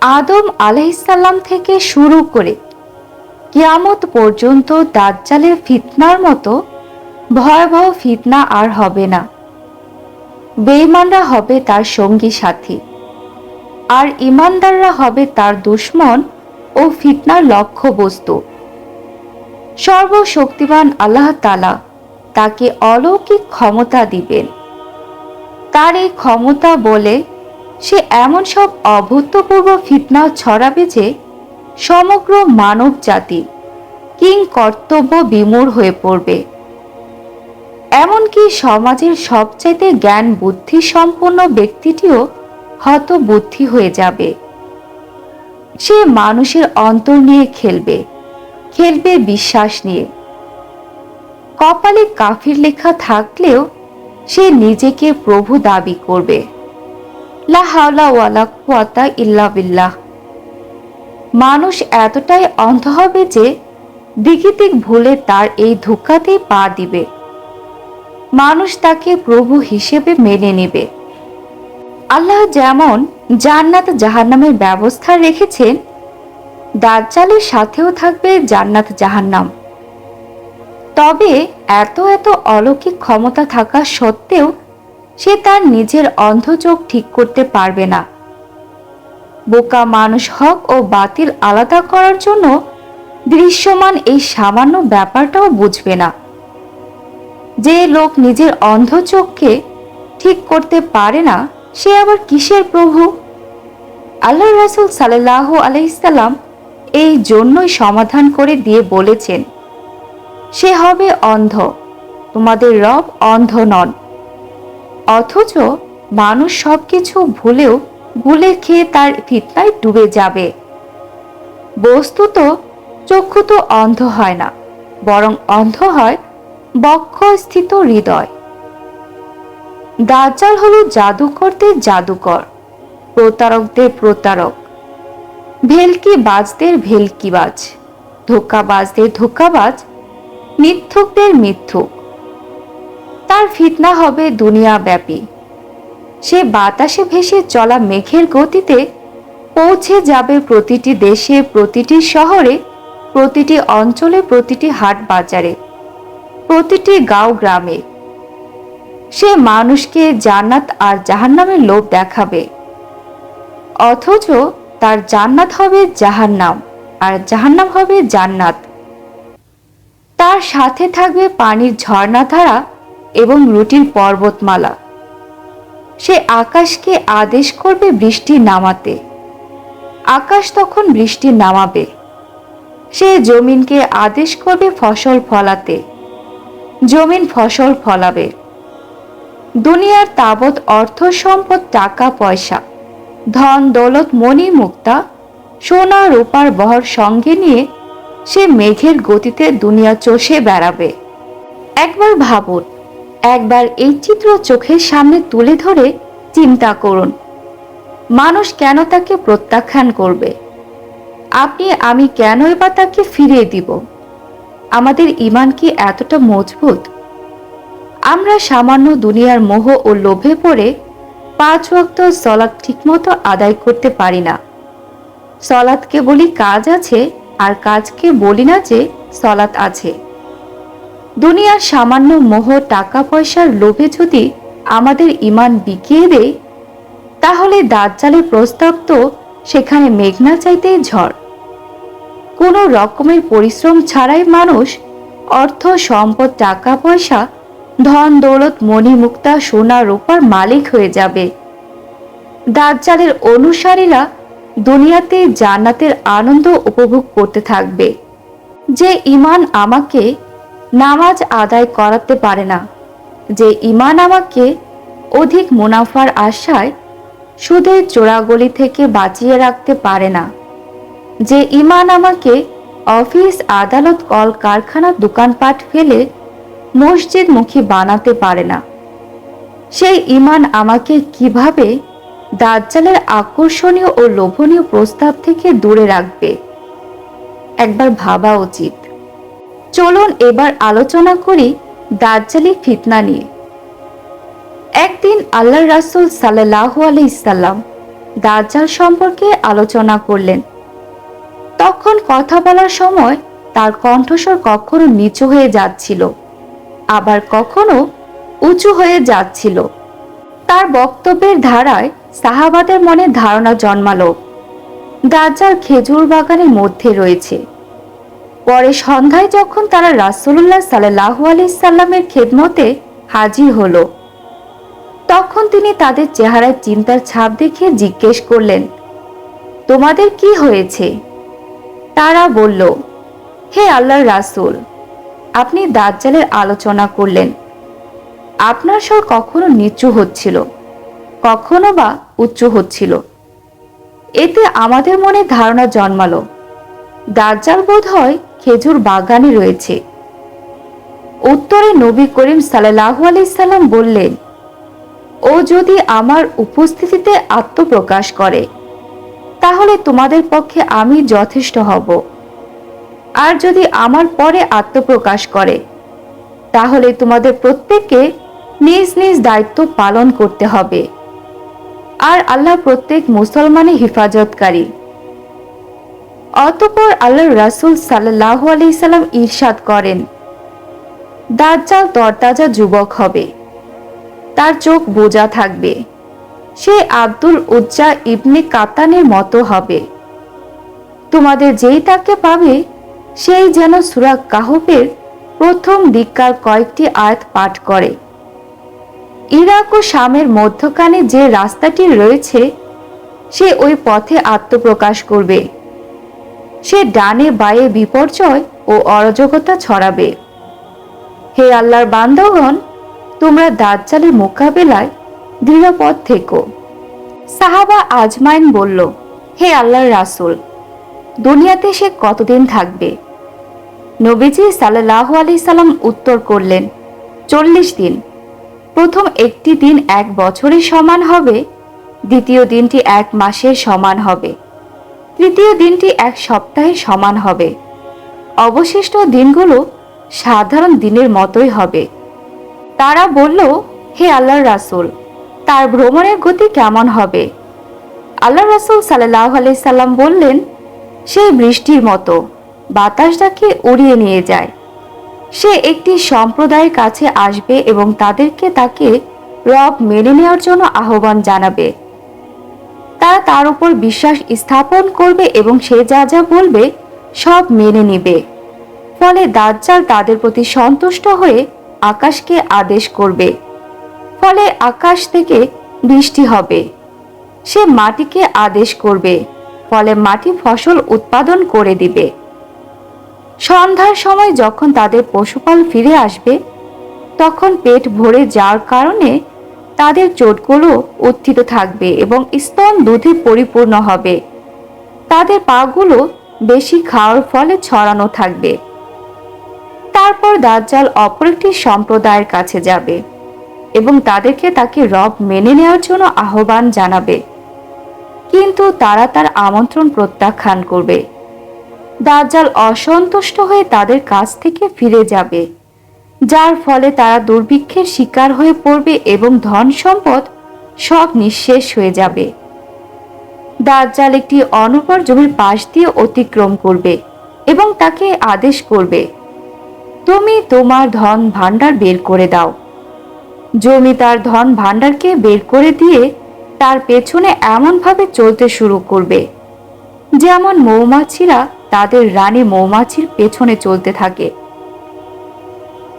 আদম আলাইহিসসালাম থেকে শুরু করে কিয়ামত পর্যন্ত দাজ্জালের ফিতনার মতো ভয়াবহ ফিতনা আর হবে না। বেঈমানরা হবে তার সঙ্গী সাথী, আর ঈমানদাররা হবে তার দুশমন ও ফিতনার লক্ষ্যবস্তু। সর্বশক্তিমান আল্লাহ তাআলা তাকে অলৌকিক ক্ষমতা দিবেন। তার এই ক্ষমতা বলে সে এমন সব অভূতপূর্ব ফিতনা ছড়াবে যে সমগ্র মানব জাতি কিং কর্তব্য বিমূঢ় হয়ে পড়বে। এমনকি সমাজের সবচাইতে জ্ঞান বুদ্ধি সম্পন্ন ব্যক্তিটিও হতবুদ্ধি হয়ে যাবে। সে মানুষের অন্তর নিয়ে খেলবে, খেলবে বিশ্বাস নিয়ে। কপালে কাফির লেখা থাকলেও সে নিজেকে প্রভু দাবি করবে। লা হাওলা ওয়ালা কুওয়াতা ইল্লা বিল্লাহ। মানুষ এতটাই অন্ধ হবে যে দিক ভুলে তার এই ধোঁকাতেই পা দিবে। মানুষ তাকে প্রভু হিসেবে মেনে নেবে। আল্লাহ যেমন জান্নাত জাহান্নামের ব্যবস্থা রেখেছেন, দাজ্জালের সাথেও থাকবে জান্নাত জাহান্নাম। তবে এত এত অলৌকিক ক্ষমতা থাকা সত্ত্বেও সে তার নিজের অন্ধ চোখ ঠিক করতে পারবে না। বোকা মানুষ হক ও বাতিল আলাদা করার জন্য দৃশ্যমান এই সামান্য ব্যাপারটাও বুঝবে না। যে লোক নিজের অন্ধ চোখকে ঠিক করতে পারে না, সে আবার কিসের প্রভু? আল্লাহ রাসূল সাল্লাল্লাহু আলাইহি সাল্লাম এই জন্যই সমাধান করে দিয়ে বলেছেন, সে হবে অন্ধ, তোমাদের রব অন্ধ নন। অথচ মানুষ সবকিছু ভুলেও গুলে খেয়ে তার ফিতনায় ডুবে যাবে। বস্তুত চক্ষু তো অন্ধ হয় না, বরং অন্ধ হয় বক্ষস্থিত হৃদয়। দাজ্জাল হলো জাদুকরদের জাদুকর, প্রতারকদের প্রতারক, ভেলকিবাজদের ভেলকিবাজ, ধোঁকাবাজদের ধোঁকাবাজ, মিথ্যুকদের মিথ্যুক। তার ফিতনা হবে দুনিয়াব্যাপী। সে বাতাসে ভেসে চলা মেঘের গতিতে পৌঁছে যাবে প্রতিটি দেশে, প্রতিটি শহরে, প্রতিটি অঞ্চলে, প্রতিটি হাট বাজারে, প্রতিটি গাঁও গ্রামে। সে মানুষকে জান্নাত আর জাহান্নামের লোভ দেখাবে। অথচ তার জান্নাত হবে জাহান্নাম আর জাহান্নাম হবে জান্নাত। তার সাথে থাকবে পানির ঝর্ণাধারা এবং রুটির পর্বতমালা। সে আকাশকে আদেশ করবে বৃষ্টি নামাতে, আকাশ তখন বৃষ্টি নামাবে। সে জমিনকে আদেশ করবে ফসল ফলাতে, জমিন ফসল ফলাবে। দুনিয়ার তাবৎ অর্থ সম্পদ, টাকা পয়সা, ধন দৌলত, মণি মুক্তা, সোনা রূপার বহর সঙ্গে নিয়ে সে মেঘের গতিতে দুনিয়া চষে বেড়াবে। একবার ভাবুন, একবার এই চিত্র চোখের সামনে তুলে ধরে চিন্তা করুন, মানুষ কেন তাকে প্রত্যাখ্যান করবে? আপনি আমি কেনই বা তাকে ফিরিয়ে দিব? আমাদের ঈমান কি এতটা মজবুত? আমরা সামান্য দুনিয়ার মোহ ও লোভে পড়ে 5 ওয়াক্ত সলাত ঠিকমতো আদায় করতে পারি না। সলাতকে বলি কাজ আছে, আর কাজকে বলি না যে সলাত আছে। দুনিয়ার সামান্য মোহ, টাকা পয়সার লোভে যদি আমাদের ঈমান বিকিয়ে দেয়, তাহলে দাজ্জালের প্রস্তাব তো সেখানে মেঘনা চাইতেই ঝড়। কোনো রকমের পরিশ্রম ছাড়াই মানুষ অর্থ সম্পদ, টাকা পয়সা, ধন দৌলত, মণি মুক্তা, সোনা রূপার মালিক হয়ে যাবে। দাজ্জালের অনুসারীরা দুনিয়াতে জান্নাতের আনন্দ উপভোগ করতে থাকবে। যে ঈমান আমাকে নামাজ আদায় করাতে পারে না, যে ঈমান আমাকে অধিক মুনাফার আশায় সুদের চোরাগলি থেকে বাঁচিয়ে রাখতে পারে না, যে ঈমান আমাকে অফিস আদালত কল কারখানা দোকানপাট ফেলে মসজিদমুখী বানাতে পারে না, সেই ঈমান আমাকে কিভাবে দাজ্জালের আকর্ষণীয় ও লোভনীয় প্রস্তাব থেকে দূরে রাখবে? একবার ভাবা উচিত। চলুন এবার আলোচনা করি দাজ্জালি ফিতনা নিয়ে। একদিন আল্লাহর রাসূল সাল্লাল্লাহু আলাইহি সাল্লাম দাজ্জাল সম্পর্কে আলোচনা করলেন। তখন কথা বলার সময় তার কণ্ঠস্বর কখনো নিচু হয়ে যাচ্ছিল, আবার কখনো উঁচু হয়ে যাচ্ছিল। তার বক্তব্যের ধারায় সাহাবাদের মনে ধারণা জন্মালো দাজ্জাল খেজুর বাগানের মধ্যে রয়েছে। পরে সন্ধ্যায় যখন তারা রাসূলুল্লাহ সাল্লাল্লাহু আলাইহি সাল্লামের খেদমতে হাজির হলো, তখন তিনি তাদের চেহারায় চিন্তার ছাপ দেখে জিজ্ঞেস করলেন, তোমাদের কি হয়েছে? তারা বলল, হে আল্লাহর রাসূল, আপনি দাজ্জালের আলোচনা করলেন। আপনার স্বর কখনো নিচু হচ্ছিল, কখনো বা উচ্চ হচ্ছিল। এতে আমাদের মনে ধারণা জন্মালো দাজ্জাল বোধহয় খেজুর বাগানে রয়েছে। উত্তরে নবী করিম সাল্লাল্লাহু আলাইহি সাল্লাম বললেন, ও যদি আমার উপস্থিতিতে আত্মপ্রকাশ করে তাহলে তোমাদের পক্ষে আমি যথেষ্ট হব, আর যদি আমার পরে আত্মপ্রকাশ করে তাহলে তোমাদের প্রত্যেককে নিজ নিজ দায়িত্ব পালন করতে হবে। আর আল্লাহ প্রত্যেক মুসলমানের হিফাজতকারী। অতঃপর আল্লাহর রাসূল সাল্লাল্লাহু আলাইহি সাল্লাম ইরশাদ করেন, দাজ্জাল তরতাজা যুবক হবে, তার চোখ বোজা থাকবে, সে আব্দুল উজ্জা ইবনে কাতানের মতো হবে। তোমাদের যেই তাকে পাবে সেই যেন সূরা কাহফের প্রথম দিককার কয়েকটি আয়াত পাঠ করে। ইরাক ও শামের মধ্যখানে যে রাস্তাটি রয়েছে সে ওই পথে আত্মপ্রকাশ করবে। সে ডানে বায়ে বিপর্যয় ও অরাজকতা ছড়াবে। হে আল্লাহর বান্দাগণ, তোমরা দাজ্জালের মোকাবেলায় দৃঢ়পদ থেকো। সাহাবা আজমাইন বলল, হে আল্লাহর রাসূল, দুনিয়াতে সে কতদিন থাকবে? নবীজি সাল্লাল্লাহু আলাইহি সাল্লাম উত্তর করলেন, 40 দিন। প্রথম একটি দিন 1 বছরের সমান হবে, দ্বিতীয় দিনটি 1 মাসের সমান হবে, তৃতীয় দিনটি 1 সপ্তাহের সমান হবে, অবশিষ্ট দিনগুলো সাধারণ দিনের মতোই হবে। তারা বলল, হে আল্লাহর রাসূল, তার ভ্রমণের গতি কেমন হবে? আল্লাহর রাসূল সাল্লাল্লাহু আলাইহি সাল্লাম বললেন, সেই বৃষ্টির মতো বাতাস তাকে উড়িয়ে নিয়ে যায়। সে একটি সম্প্রদায়ের কাছে আসবে এবং তাদেরকে তাকে রব মেনে নেওয়ার জন্য আহ্বান জানাবে। তারা তার উপর বিশ্বাস স্থাপন করবে এবং সে যা যা বলবে সব মেনে নিবে। ফলে দাজ্জাল তাদের প্রতি সন্তুষ্ট হয়ে আকাশকে আদেশ করবে, ফলে আকাশ থেকে বৃষ্টি হবে। সে মাটিকে আদেশ করবে, ফলে মাটি ফসল উৎপাদন করে দিবে। সন্ধ্যার সময় যখন তাদের পশুপাল ফিরে আসবে তখন পেট ভরে যাওয়ার কারণে তাদের চোটগুলো উত্থিত থাকবে এবং স্তন দুধে পরিপূর্ণ হবে। তাদের পাগুলো বেশি খাওয়ার ফলে ছড়ানো থাকবে। তারপর দাজ্জাল অপর একটি সম্প্রদায়ের কাছে যাবে এবং তাদেরকে তাকে রব মেনে নেওয়ার জন্য আহ্বান জানাবে, কিন্তু তারা তার আমন্ত্রণ প্রত্যাখ্যান করবে। দাজ্জাল অসন্তুষ্ট হয়ে তাদের কাছ থেকে ফিরে যাবে, যার ফলে তারা দুর্ভিক্ষের শিকার হয়ে পড়বে এবং ধন সম্পদ সব নিঃশেষ হয়ে যাবে। দাজ্জাল একটি অনুর্বর জমির পাশ দিয়ে অতিক্রম করবে এবং তাকে আদেশ করবে, তুমি তোমার ধন ভাণ্ডার বের করে দাও। জমি তার ধন ভাণ্ডারকে বের করে দিয়ে তার পেছনে এমনভাবে চলতে শুরু করবে যেমন মৌমাছিরা তাদের রানী মৌমাছির পেছনে চলতে থাকে।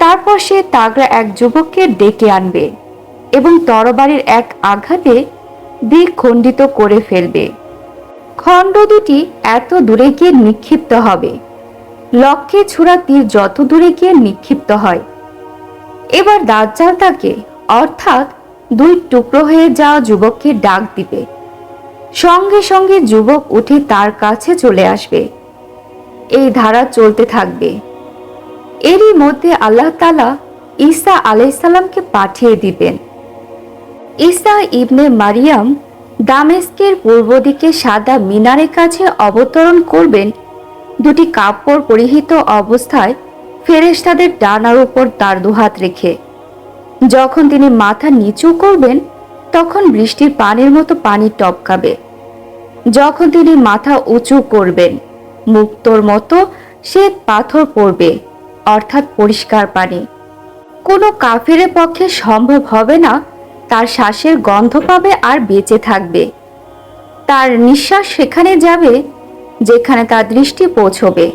তারপর সে তাগড়া এক যুবককে ডেকে আনবে এবং তরবারির এক আঘাতে দ্বিখণ্ডিত করে ফেলবে। খণ্ড দুটি এত দূরে গিয়ে নিক্ষিপ্ত হবে, লক্ষ্যে ছোড়া তীর যত দূরে গিয়ে নিক্ষিপ্ত হয়। এবার দাজ্জাল তাকে অর্থাৎ 2 টুকরো হয়ে যাওয়া যুবককে ডাক দিবে। সঙ্গে সঙ্গে যুবক উঠে তার কাছে চলে আসবে। এই ধারা চলতে থাকবে। এরই মধ্যে আল্লাহ তাআলা ঈসা আলাইহিস সালামকে পাঠিয়ে দিবেন। ঈসা ইবনে মারিয়াম দামেস্কের পূর্ব দিকে সাদা মিনারের কাছে অবতরণ করবেন, 2টি কাপড় পরিহিত অবস্থায় ফেরেশতাদের ডানার উপর তার 2 হাত রেখে। যখন তিনি মাথা নিচু করবেন তখন বৃষ্টির পানির মতো পানি টপকাবে। যখন তিনি মাথা উঁচু করবেন, মুক্তোর মতো শ্বেত পাথর পড়বে, অর্থাৎ পরিষ্কার পানি। কোনো কাফিরের পক্ষে সম্ভব হবে না তার শ্বাসের গন্ধ পাবে আর বেঁচে থাকবে। তার নিঃশ্বাস সেখানে যাবে যেখানে তার দৃষ্টি পৌঁছবে।